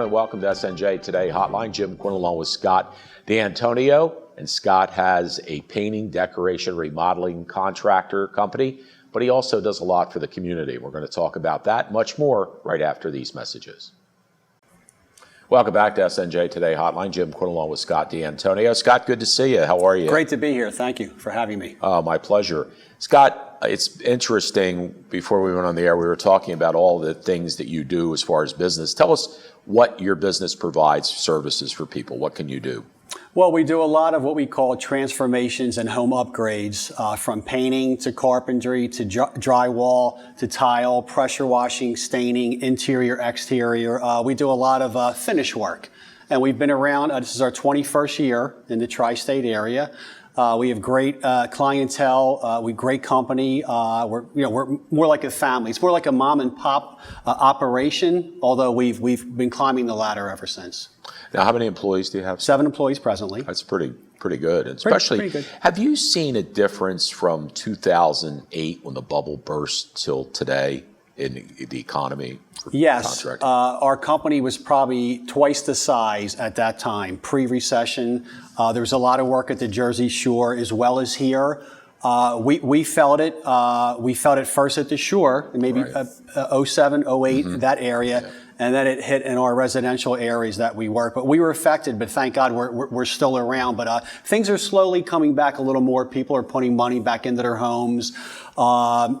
everyone, and welcome to SNJ Today Hotline. Jim Quinn along with Scott D'Antonio. And Scott has a painting, decoration, remodeling contractor company, but he also does a lot for the community. We're going to talk about that, much more, right after these messages. Welcome back to SNJ Today Hotline. Jim Quinn along with Scott D'Antonio. Scott, good to see you. How are you? Great to be here. Thank you for having me. My pleasure. Scott, it's interesting, before we went on the air, we were talking about all the things that you do as far as business. Tell us what your business provides services for people. What can you do? Well, we do a lot of what we call transformations and home upgrades, from painting to carpentry to drywall to tile, pressure washing, staining, interior, exterior. We do a lot of finish work. And we've been around, this is our 21st year in the tri-state area. We have great clientele. We great company. We're more like a family. It's more like a mom and pop operation. Although we've been climbing the ladder ever since. Now, how many employees do you have? 7 employees presently. That's pretty good. And especially, pretty good. Have you seen a difference from 2008 when the bubble burst till today in the economy? Yes, our company was probably twice the size at that time, pre-recession. There was a lot of work at the Jersey Shore as well as here. We felt it. We felt it first at the shore, maybe 07, 08, that area. Yeah. And then it hit in our residential areas that we work. But we were affected, but thank God we're still around. But things are slowly coming back a little more. People are putting money back into their homes.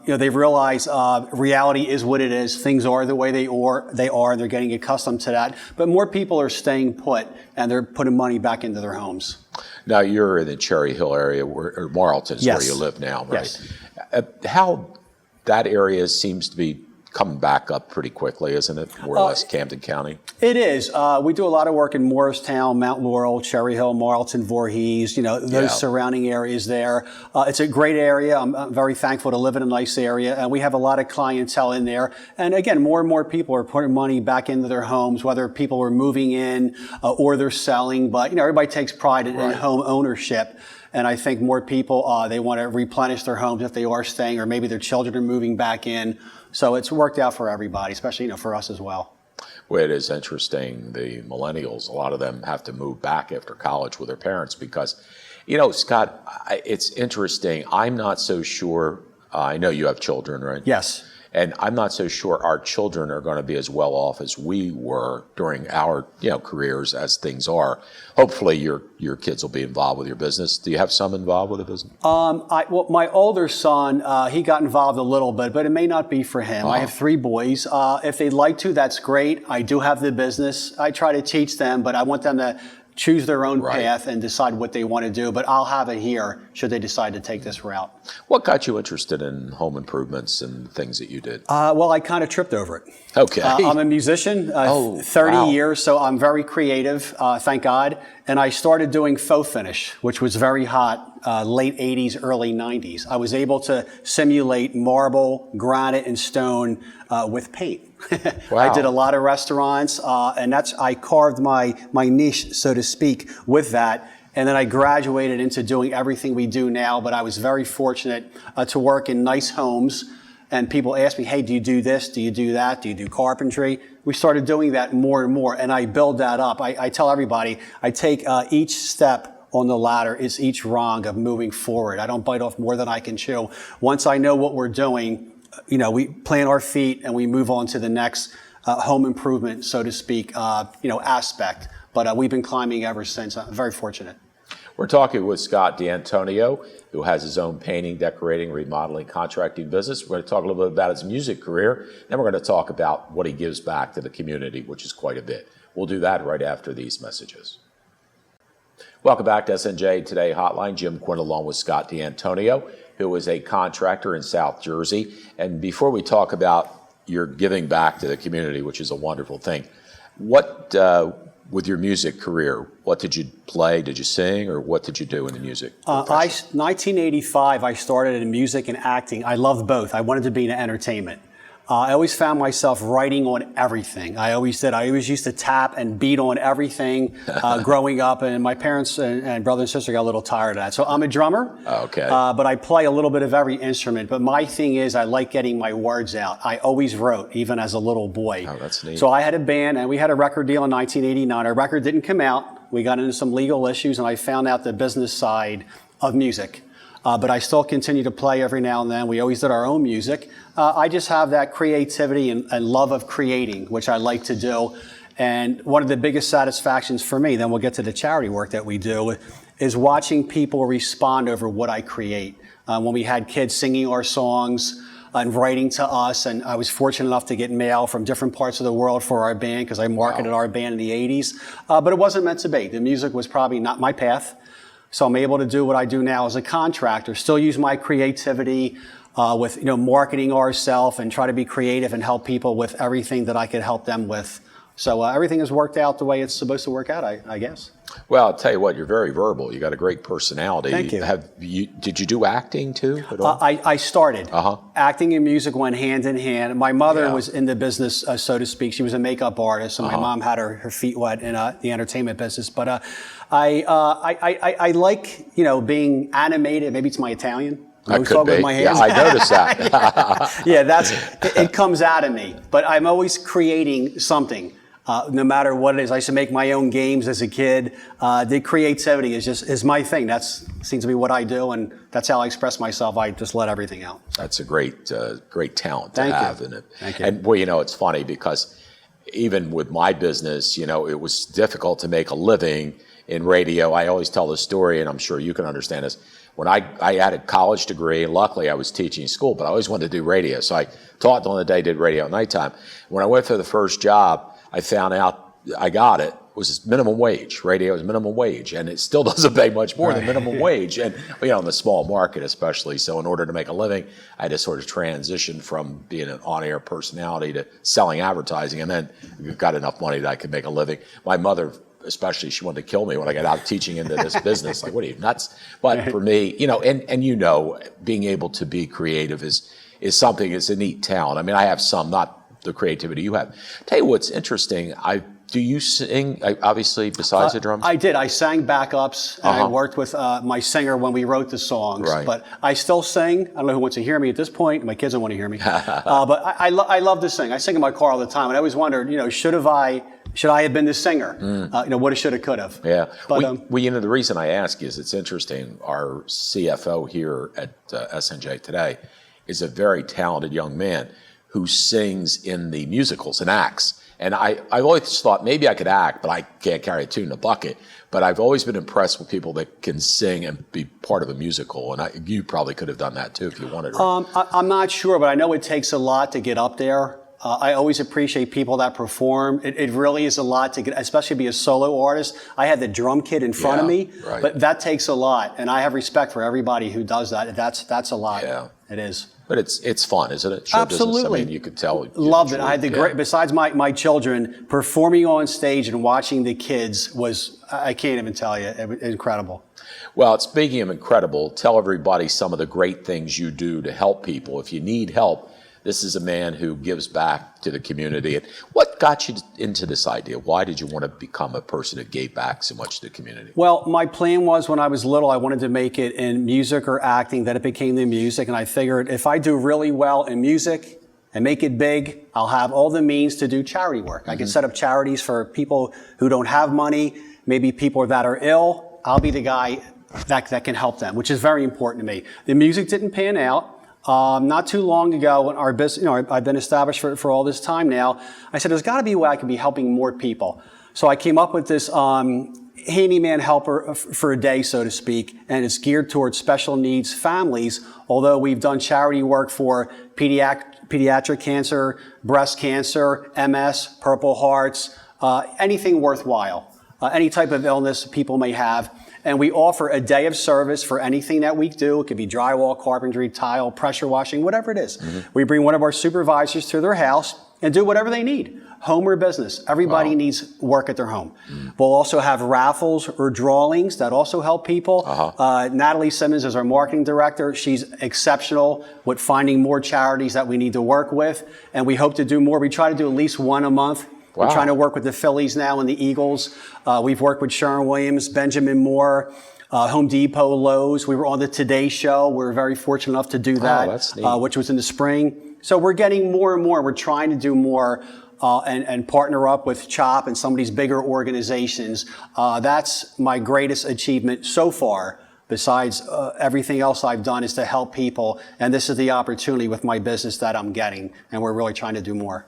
They've realized reality is what it is. Things are the way they are, and they're getting accustomed to that. But more people are staying put, and they're putting money back into their homes. Now, you're in the Cherry Hill area, or Marlton is where you live now, right? Yes. How that area seems to be coming back up pretty quickly, isn't it? More or less Camden County. It is. We do a lot of work in Morristown, Mount Laurel, Cherry Hill, Marlton, Voorhees, those surrounding areas there. It's a great area. I'm very thankful to live in a nice area. And we have a lot of clientele in there. And again, more and more people are putting money back into their homes, whether people are moving in or they're selling. But, everybody takes pride in home ownership. And I think more people, they want to replenish their homes if they are staying, or maybe their children are moving back in. So it's worked out for everybody, especially, for us as well. Well, it is interesting. The millennials, a lot of them have to move back after college with their parents because, Scott, it's interesting. I'm not so sure. I know you have children, right? Yes. And I'm not so sure our children are going to be as well off as we were during our, careers as things are. Hopefully your kids will be involved with your business. Do you have some involved with the business? Well, my older son, he got involved a little bit, but it may not be for him. I have 3 boys. If they'd like to, that's great. I do have the business. I try to teach them, but I want them to choose their own path and decide what they want to do. But I'll have it here should they decide to take this route. What got you interested in home improvements and things that you did? Well, I kind of tripped over it. Okay. I'm a musician, 30 years, so I'm very creative, thank God. And I started doing faux finish, which was very hot, late 80s, early 90s. I was able to simulate marble, granite, and stone with paint. Wow. I did a lot of restaurants, and I carved my niche, so to speak, with that. And then I graduated into doing everything we do now, but I was very fortunate to work in nice homes. And people ask me, hey, do you do this? Do you do that? Do you do carpentry? We started doing that more and more, and I build that up. I tell everybody, I take each step on the ladder is each rung of moving forward. I don't bite off more than I can chew. Once I know what we're doing, we plant our feet and we move on to the next home improvement, so to speak, aspect. But we've been climbing ever since. I'm very fortunate. We're talking with Scott D'Antonio, who has his own painting, decorating, remodeling, contracting business. We're going to talk a little bit about his music career. Then we're going to talk about what he gives back to the community, which is quite a bit. We'll do that right after these messages. Welcome back to SNJ Today Hotline. Jim Quinn along with Scott D'Antonio, who is a contractor in South Jersey. And before we talk about your giving back to the community, which is a wonderful thing, with your music career, what did you play? Did you sing, or what did you do in the music? 1985, I started in music and acting. I loved both. I wanted to be in entertainment. I always found myself writing on everything. I always did. I always used to tap and beat on everything growing up, and my parents and brother and sister got a little tired of that. So I'm a drummer, Okay. but I play a little bit of every instrument. But my thing is I like getting my words out. I always wrote, even as a little boy. Oh, that's neat. So I had a band, and we had a record deal in 1989. Our record didn't come out. We got into some legal issues, and I found out the business side of music. But I still continue to play every now and then. We always did our own music. I just have that creativity and love of creating, which I like to do. And one of the biggest satisfactions for me, then we'll get to the charity work that we do, is watching people respond over what I create. When we had kids singing our songs and writing to us, and I was fortunate enough to get mail from different parts of the world for our band because I marketed our band in the 80s. But it wasn't meant to be. The music was probably not my path. So I'm able to do what I do now as a contractor, still use my creativity with marketing ourselves and try to be creative and help people with everything that I could help them with. So everything has worked out the way it's supposed to work out, I guess. Well, I'll tell you what, you're very verbal. You got a great personality. Thank you. Did you do acting too at all? I started. Acting and music went hand in hand. My mother was in the business, so to speak. She was a makeup artist, and my mom had her feet wet in the entertainment business. But I like being animated. Maybe it's my Italian. I could be. With my hands. Yeah, I noticed that. It comes out of me. But I'm always creating something. No matter what it is. I used to make my own games as a kid. The creativity is my thing. That seems to be what I do, and that's how I express myself. I just let everything out. That's a great talent to have in it. Thank you. And well, it's funny because even with my business, it was difficult to make a living in radio. I always tell this story, and I'm sure you can understand this. When I had a college degree, and luckily I was teaching school, but I always wanted to do radio. So I taught during the day, did radio at nighttime. When I went for the first job, I found out I got it. It was minimum wage. Radio is minimum wage, and it still doesn't pay much more than minimum wage. And in the small market especially. So in order to make a living, I had to sort of transition from being an on-air personality to selling advertising, and then got enough money that I could make a living. My mother, especially, she wanted to kill me when I got out teaching into this business. Like, what are you, nuts? But for me, and being able to be creative is something. It's a neat talent. I mean, I have some, not the creativity you have. Tell you what's interesting. Do you sing, obviously, besides the drums? I did. I sang backups, and I worked with my singer when we wrote the songs. Right. But I still sing. I don't know who wants to hear me at this point. My kids don't want to hear me. But I love to sing. I sing in my car all the time. And I always wondered, should I have been the singer? Woulda, shoulda, coulda. Yeah. But, the reason I ask is it's interesting. Our CFO here at SNJ today is a very talented young man who sings in the musicals and acts. And I've always thought maybe I could act, but I can't carry a tune in a bucket. But I've always been impressed with people that can sing and be part of a musical. And you probably could have done that too if you wanted to. I'm not sure, but I know it takes a lot to get up there. I always appreciate people that perform. It really is a lot to get, especially be a solo artist. I had the drum kit in front of me, but that takes a lot. And I have respect for everybody who does that. That's a lot. Yeah. It is. But it's fun, isn't it? Show Absolutely. Business. I mean, you could tell. Loved it. I had the great, besides my children, performing on stage and watching the kids was, I can't even tell you, incredible. Well, speaking of incredible, tell everybody some of the great things you do to help people. If you need help, this is a man who gives back to the community. And what got you into this idea? Why did you want to become a person that gave back so much to the community? Well, my plan was when I was little, I wanted to make it in music or acting. Then it became the music. And I figured if I do really well in music and make it big, I'll have all the means to do charity work. I can set up charities for people who don't have money, maybe people that are ill. I'll be the guy that can help them, which is very important to me. The music didn't pan out. Not too long ago, when our business, I've been established for all this time now, I said, there's got to be a way I can be helping more people. So I came up with this handyman helper for a day, so to speak, and it's geared towards special needs families, although we've done charity work for pediatric cancer, breast cancer, MS, Purple Hearts, anything worthwhile. any type of illness people may have. And we offer a day of service for anything that we do. It could be drywall, carpentry, tile, pressure washing, whatever it is. We bring one of our supervisors to their house and do whatever they need, home or business. Everybody needs work at their home. We'll also have raffles or drawings that also help people. Natalie Simmons is our marketing director. She's exceptional with finding more charities that we need to work with, and we hope to do more. We try to do at least one a month. We're trying to work with the Phillies now and the Eagles. We've worked with Sherwin-Williams, Benjamin Moore, Home Depot, Lowe's. We were on the Today Show. We were very fortunate enough to do that, that's neat. which was in the spring. So we're getting more and more. We're trying to do more and partner up with CHOP and some of these bigger organizations. That's my greatest achievement so far. Besides everything else I've done is to help people. And this is the opportunity with my business that I'm getting. And we're really trying to do more.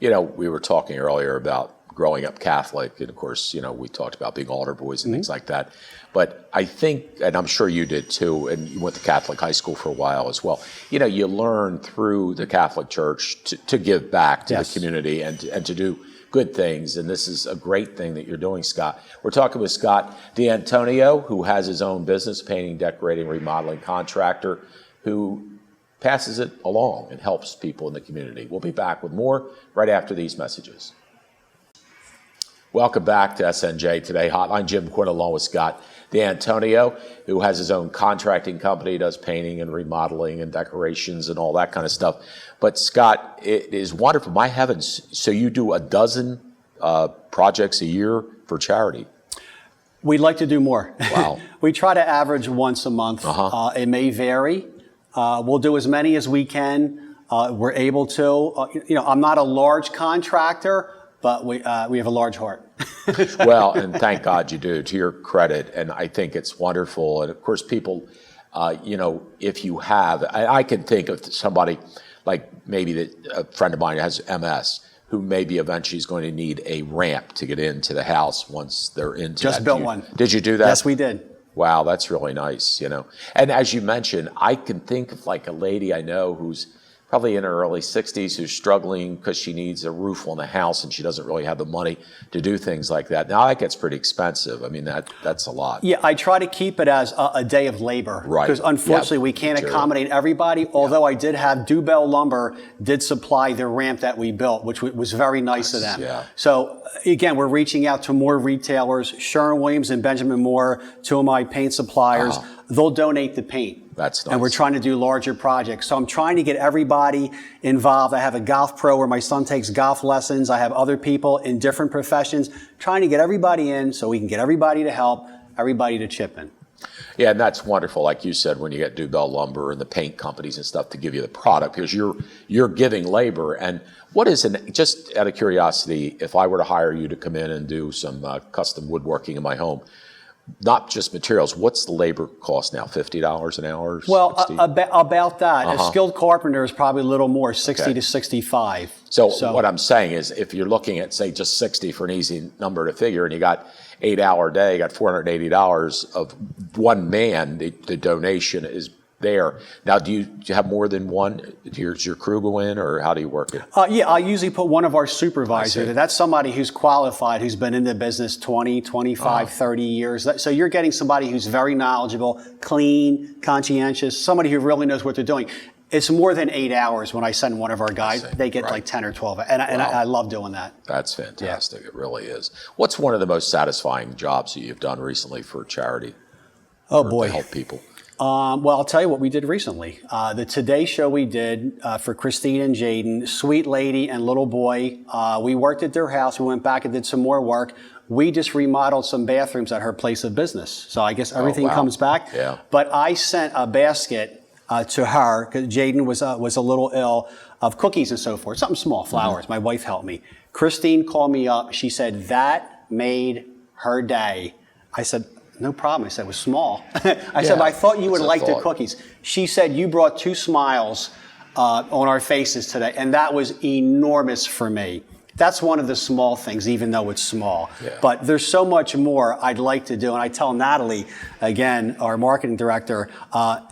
You know, we were talking earlier about growing up Catholic, and of course, you know, we talked about being altar boys and things like that. But I think, and I'm sure you did too, and you went to Catholic high school for a while as well. You know, you learn through the Catholic Church to give back to the community and to do good things, and this is a great thing that you're doing, Scott. We're talking with Scott D'Antonio, who has his own business, painting, decorating, remodeling contractor, who passes it along and helps people in the community. We'll be back with more right after these messages. Welcome back to SNJ Today Hotline. Jim Quinn along with Scott D'Antonio, who has his own contracting company, does painting and remodeling and decorations and all that kind of stuff. But Scott, it is wonderful. My heavens, so you do a dozen projects a year for charity? We'd like to do more. Wow. We try to average once a month. It may vary. We'll do as many as we can. We're able to. You know, I'm not a large contractor, but we have a large heart. Well, and thank God you do, to your credit. And I think it's wonderful. And of course, people, you know, if you have, I can think of somebody like maybe a friend of mine who has MS, who maybe eventually is going to need a ramp to get into the house once they're into Just built one. Did you do that? Yes, we did. Wow, that's really nice, you know. And as you mentioned, I can think of like a lady I know who's probably in her early 60s who's struggling because she needs a roof on the house and she doesn't really have the money to do things like that. Now that gets pretty expensive. I mean, that's a lot. Yeah, I try to keep it as a day of labor. Right. Because unfortunately we can't accommodate everybody, although I did have Dubell Lumber did supply the ramp that we built, which was very nice of them. Yeah. So again, we're reaching out to more retailers. Sherwin-Williams and Benjamin Moore, two of my paint suppliers, they'll donate the paint. That's nice. And we're trying to do larger projects. So I'm trying to get everybody involved. I have a golf pro where my son takes golf lessons. I have other people in different professions, trying to get everybody in so we can get everybody to help, everybody to chip in. Yeah, and that's wonderful, like you said, when you get Dubell Lumber and the paint companies and stuff to give you the product, because you're giving labor. And what is, just out of curiosity, if I were to hire you to come in and do some custom woodworking in my home, not just materials, what's the labor cost now? $50 an hour? Well, about that. A skilled carpenter is probably a little more, 60 to 65. So what I'm saying is, if you're looking at, say, just 60 for an easy number to figure, and you got 8-hour day, you got $480 of one man, the donation is there. Now, do you have more than one? Does your crew go in, or how do you work it? Yeah, I usually put one of our supervisors there. That's somebody who's qualified, who's been in the business 20, 25, 30 years. So you're getting somebody who's very knowledgeable, clean, conscientious, somebody who really knows what they're doing. It's more than 8 hours when I send one of our guys. They get like 10 or 12. And I love doing that. That's fantastic. Yeah. It really is. What's one of the most satisfying jobs that you've done recently for charity? Oh, boy. To help people? Well, I'll tell you what we did recently. The Today Show we did for Christine and Jaden, sweet lady and little boy. We worked at their house. We went back and did some more work. We just remodeled some bathrooms at her place of business. So I guess everything comes back. Yeah. But I sent a basket to her, because Jaden was a little ill, of cookies and so forth, something small, flowers. My wife helped me. Christine called me up. She said, that made her day. I said, no problem. I said, it was small. I said, I thought you would like the cookies. She said, you brought 2 smiles on our faces today, and that was enormous for me. That's one of the small things, even though it's small. Yeah. But there's so much more I'd like to do. And I tell Natalie, again, our marketing director,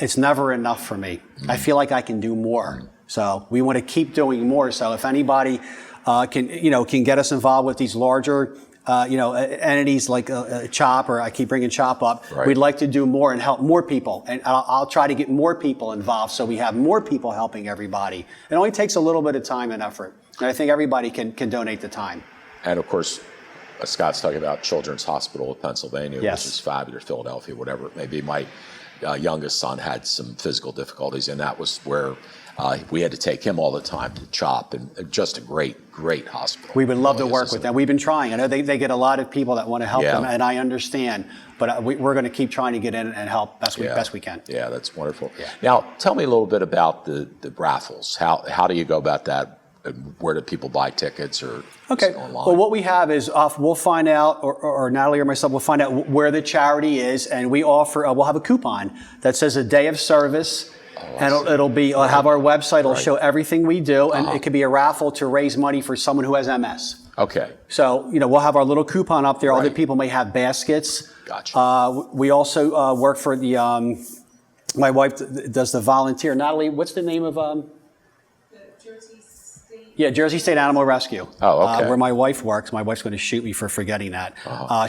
it's never enough for me. I feel like I can do more. So we want to keep doing more. So if anybody can get us involved with these larger entities like CHOP, or I keep bringing CHOP up. Right. We'd like to do more and help more people. And I'll try to get more people involved so we have more people helping everybody. It only takes a little bit of time and effort. And I think everybody can donate the time. And of course, Scott's talking about Children's Hospital of Pennsylvania, Yes. which is fabulous, Philadelphia, whatever it may be. My youngest son had some physical difficulties, and that was where we had to take him all the time to CHOP, and just a great hospital. We would love to work with them. We've been trying. I know they get a lot of people that want to help Yeah. them, and I understand. But we're going to keep trying to get in and help best we can. Yeah, that's wonderful. Yeah. Now, tell me a little bit about the raffles. How do you go about that? Where do people buy tickets or online? Well, what we have is we'll find out, or Natalie or myself will find out where the charity is, and we offer. We'll have a coupon that says a day of service. And it'll have our website. It'll show everything we do, and it could be a raffle to raise money for someone who has MS. Okay. So we'll have our little coupon up there. Right. Other people may have baskets. Gotcha. We also work for the. My wife does the volunteer. Natalie, what's the name of? Jersey State Animal Rescue. Oh, okay. Where my wife works. My wife's going to shoot me for forgetting that.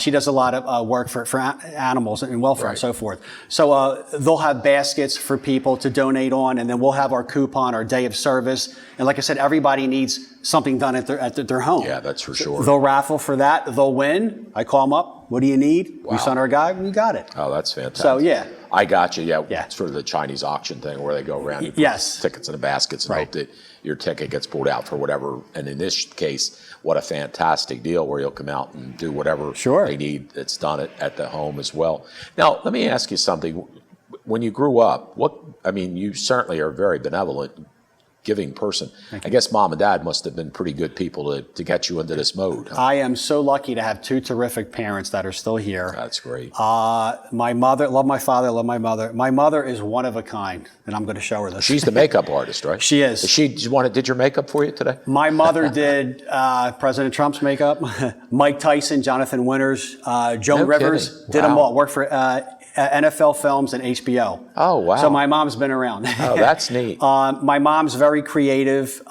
She does a lot of work for animals and welfare and so forth. So they'll have baskets for people to donate on, and then we'll have our coupon, our day of service. And like I said, everybody needs something done at their home. Yeah, that's for sure. They'll raffle for that. They'll win. I call them up. What do you need? Wow. We send our guy. We got it. Oh, that's fantastic. So, yeah. I got you. Yeah. Yeah. Sort of the Chinese auction thing where they go around and Yes. put tickets in the baskets and Right. hope that your ticket gets pulled out for whatever. And in this case, what a fantastic deal where you'll come out and do whatever Sure. they need. It's done at the home as well. Now, let me ask you something. When you grew up, you certainly are a very benevolent, giving person. I guess mom and dad must have been pretty good people to get you into this mode. Huh? I am so lucky to have two terrific parents that are still here. That's great. My mother, love my father, love my mother. My mother is one of a kind, and I'm going to show her this. She's the makeup artist, right? She is. Did your makeup for you today? My mother did President Trump's makeup, Mike Tyson, Jonathan Winters, Joan No Rivers, kidding. did them Wow. all. Worked for NFL Films and HBO. Oh, wow. So my mom's been around. Oh, that's neat. My mom's very creative,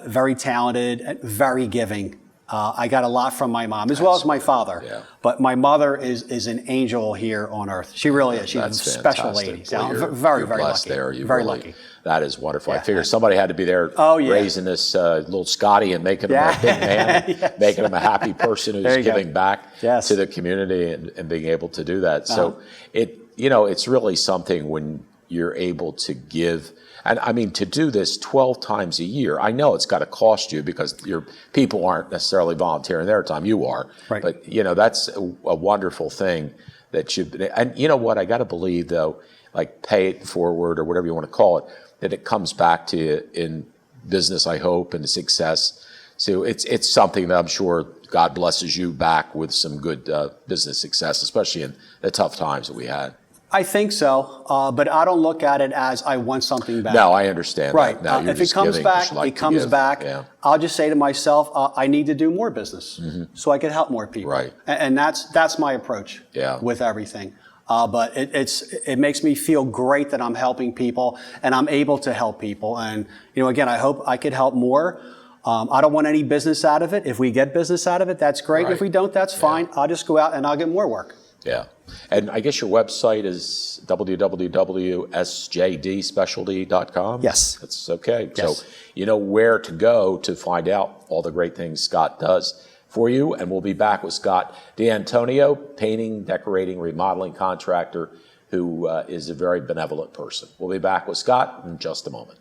very talented, and very giving. I got a lot from my mom, as well as my father. Yeah. But my mother is an angel here on earth. She really is. She's That's a special fantastic. lady. Well, So you're I'm very blessed lucky. there. You very really- lucky. That is wonderful. I Yeah. figure somebody had to be there Oh, yeah. raising this little Scotty and making him a big man, Yes. making him a happy person There who's you go. giving back Yes. to the community and being able to do that. So it's really something when you're able to give. And I mean, to do this 12 times a year, I know it's got to cost you because your people aren't necessarily volunteering their time. You are. Right. But, that's a wonderful thing that and you know what? I got to believe, though, like pay it forward or whatever you want to call it, that it comes back to you in business, I hope, and success. So it's something that I'm sure God blesses you back with some good business success, especially in the tough times that we had. I think so, but I don't look at it as I want something back. No, I understand. Right. That. No, you're If it just comes giving 'cause back, you like it to comes give. back. Yeah. I'll just say to myself, I need to do more business so I can help more people. Right. And that's my approach with everything. But it makes me feel great that I'm helping people and I'm able to help people. And, again, I hope I could help more. I don't want any business out of it. If we get business out of it, that's great. Right. If we don't, that's fine. I'll just go out and I'll get more work. Yeah. And I guess your website is www.sjdspecialty.com? Yes. That's okay. Yes. So you know where to go to find out all the great things Scott does for you. And we'll be back with Scott D'Antonio, painting, decorating, remodeling contractor, who is a very benevolent person. We'll be back with Scott in just a moment.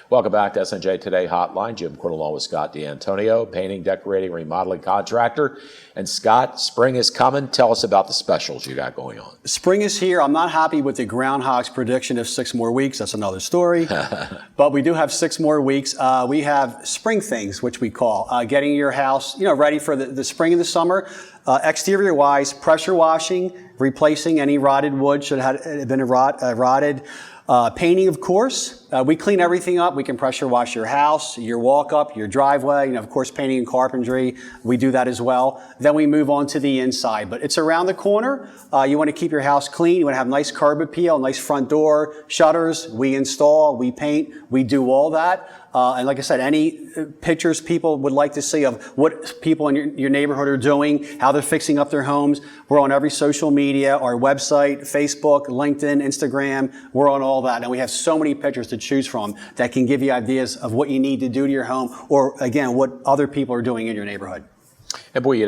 Welcome back to SNJ Today Hotline. Jim Quinn along with Scott D'Antonio, painting, decorating, remodeling contractor. And Scott, spring is coming. Tell us about the specials you got going on. Spring is here. I'm not happy with the groundhog's prediction of 6 more weeks. That's another story. But we do have 6 more weeks. We have spring things, which we call getting your house, ready for the spring and the summer. Exterior-wise, pressure washing, replacing any rotted wood should have been rotted. Painting, of course. We clean everything up. We can pressure wash your house, your walk-up, your driveway, and of course, painting and carpentry. We do that as well. Then we move on to the inside. But it's around the corner. You want to keep your house clean. You want to have nice curb appeal, nice front door, shutters. We install, we paint, we do all that. And like I said, any pictures people would like to see of what people in your neighborhood are doing, how they're fixing up their homes. We're on every social media, our website, Facebook, LinkedIn, Instagram. We're on all that. And we have so many pictures to choose from that can give you ideas of what you need to do to your home or, again, what other people are doing in your neighborhood. And boy,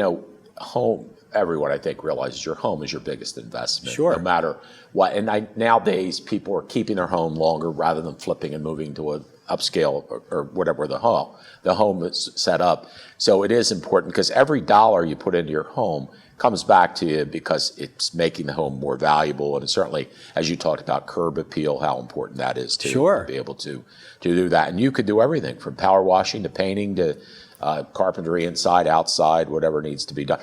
home, everyone I think realizes your home is your biggest investment. Sure. No matter what. And nowadays, people are keeping their home longer rather than flipping and moving to a upscale or whatever the home is set up. So it is important because every dollar you put into your home comes back to you because it's making the home more valuable. And certainly, as you talked about curb appeal, how important that is too. Sure. To be able to do that. And you could do everything from power washing to painting to carpentry inside, outside, whatever needs to be done.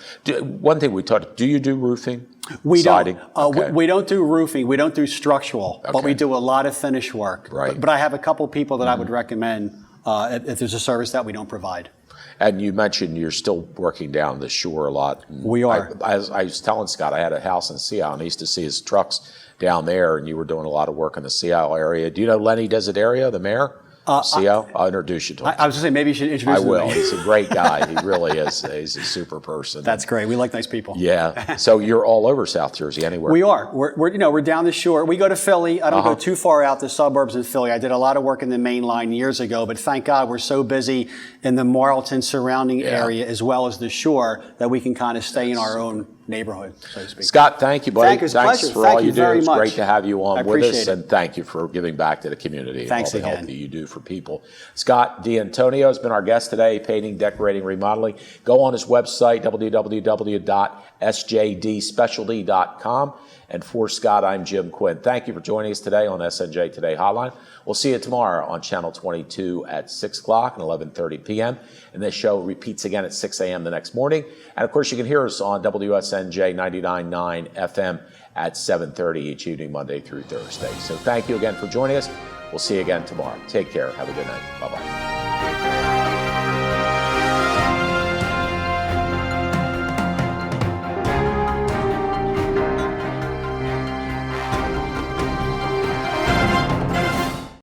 One thing we talked, do you do roofing? We siding? don't. Okay. We don't do roofing. We don't do structural, but we do a lot of finish work. Right. But I have a couple people that I would recommend if there's a service that we don't provide. And you mentioned you're still working down the shore a lot. We are. I was telling Scott, I had a house in Sea Isle, and I used to see his trucks down there, and you were doing a lot of work in the Sea Isle area. Do you know Lenny Desiderio, the mayor? Sea Isle? I'll introduce you to him. I was going to say, maybe you should introduce him. I will. To me. He's a great guy. He really is. He's a super person. That's great. We like nice people. Yeah. So you're all over South Jersey, anywhere? We are. We're down the shore. We go to Philly. I don't go too far out the suburbs of Philly. I did a lot of work in the main line years ago, but thank God we're so busy in the Marlton surrounding area as well as the shore that we can kind of stay in our own neighborhood, so to speak. Scott, thank you, buddy. Thank you. Thanks Pleasure. for Thank all you do. very It's much. great to have you on with appreciate us, it. and thank you for giving back to the community Thanks and all the help again. that you do for people. Scott D'Antonio has been our guest today, painting, decorating, remodeling. Go on his website, www.sjdspecialty.com. And for Scott, I'm Jim Quinn. Thank you for joining us today on SNJ Today Hotline. We'll see you tomorrow on Channel 22 at 6 o'clock and 11:30 p.m. And this show repeats again at 6 a.m. the next morning. And, of course, you can hear us on WSNJ 99.9 FM at 7:30 each evening, Monday through Thursday. So thank you again for joining us. We'll see you again tomorrow. Take care. Have a good night. Bye-bye.